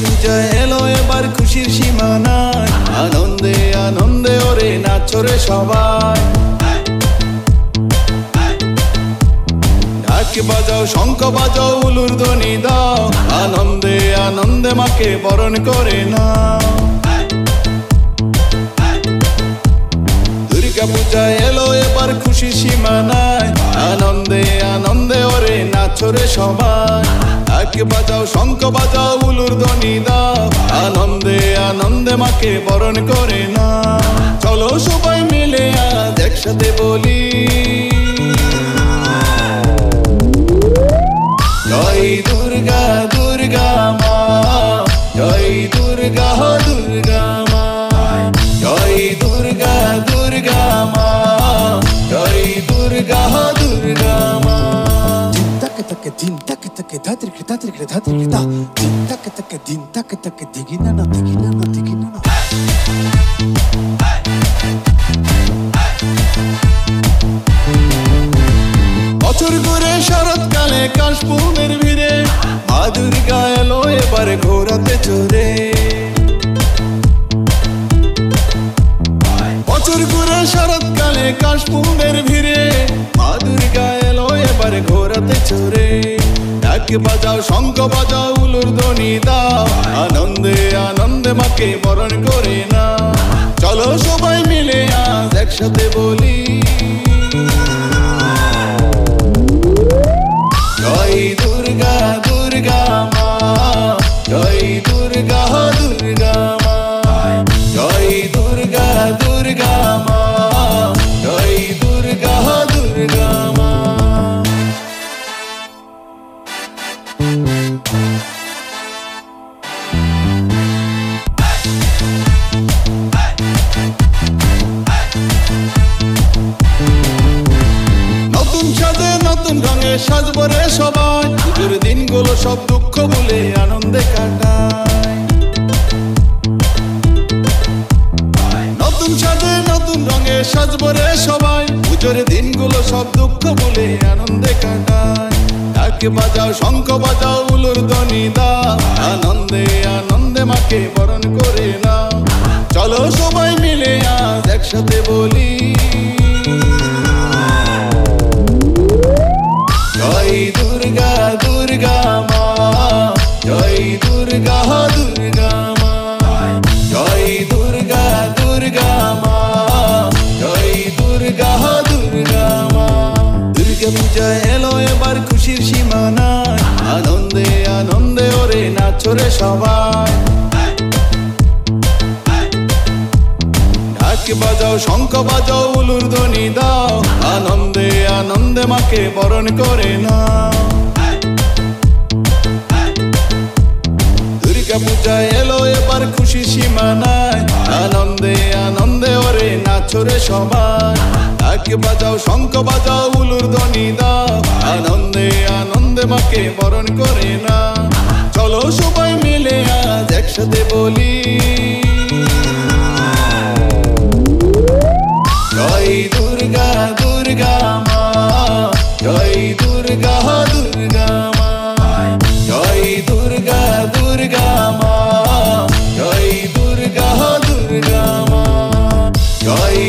পূজা এলো এবার খুশির সীমা নাই, আনন্দে আনন্দে ওরে নাচরে সবাই। ঢাক বাজাও, শঙ্খ বাজাও, উলুর ধ্বনি দাও, আনন্দে আনন্দে মাকে বরণ করে নাও। দুর্গা পূজা এলো এবার খুশির সীমা নাই, আনন্দে আনন্দে ওরে নাচরে সবাই। ঢাক বাজাও, শঙ্খ বাজাও, উলুর ধ্বনি দাও, আনন্দে আনন্দে মাকে বরণ করে নাও। চলো সবাই মিলে আজ একসাথে বলি, জয় দুর্গা দুর্গা মা, জয় দুর্গা দুর্গা মা, জয় দুর্গা দুর্গা মা, জয় দুর্গা দুর্গা মা। Din tak tak dhatir krita din tak tak digina na বছর ঘুরে শরৎকালে কাশফুলের ভিড়ে মা দুর্গা এলো এবার ঘোরাতে চড়ে। বছর ঘুরে শরৎকালে কাশফুলের ভিড়ে মা দুর্গা এলো এবার ঘোরাতে চড়ে। ঢাক বাজাও, শঙ্খ বাজাও, উলুর ধ্বনি দাও, আনন্দে আনন্দে মাকে বরণ করে নাও। চলো সবাই মিলে আজ একসাথে বলি, জয় দুর্গা দুর্গা মা, জয় দুর্গা দুর্গা মা, জয় দুর্গা দুর্গা মা, জয় দুর্গা দুর্গা মা। নতুন সাজে নতুন রঙে সাজবো রে সবাই, পুজোর দিনগুলো সব দুঃখ ভুলে আনন্দে কাটায়। নতুন সাজে নতুন রঙে সাজবো রে সবাই, পুজোর দিনগুলো সব দুঃখ ভুলে আনন্দে কাটায়। ঢাক বাজাও, শঙ্খ বাজাও, উলুর ধ্বনি দাও, আনন্দে আনন্দে মাকে বরণ করে নাও। চলো সবাই মিলে আজ একসাথে বলি, জয় দুর্গা দুর্গা মা, জয় দুর্গা দুর্গা মা, জয় দুর্গা দুর্গা মা, জয় দুর্গা দুর্গা মা। দুর্গা পূজা এলো এবার খুশির সীমা নাই, আনন্দে আনন্দে ওরে নাচরে সবাই। ঢাক বাজাও, শঙ্খ বাজাও, উলুর ধ্বনি দাও, আনন্দে আনন্দে মাকে বরণ করে নাও। দুর্গা পূজা এলো এবার খুশির সীমা নাই, আনন্দে আনন্দে ওরে নাচরে সবাই। ঢাক বাজাও, শঙ্খ বাজাও, উলুর ধ্বনি দাও, আনন্দে আনন্দে মাকে বরণ করে নাও। চলো সবাই মিলে আজ একসাথে বলি, জয় দুর্গা দুর্গা মা, জয় দুর্গা দুর্গা মা, জয় দুর্গা দুর্গা মা, জয় দুর্গা দুর্গা মা, জয়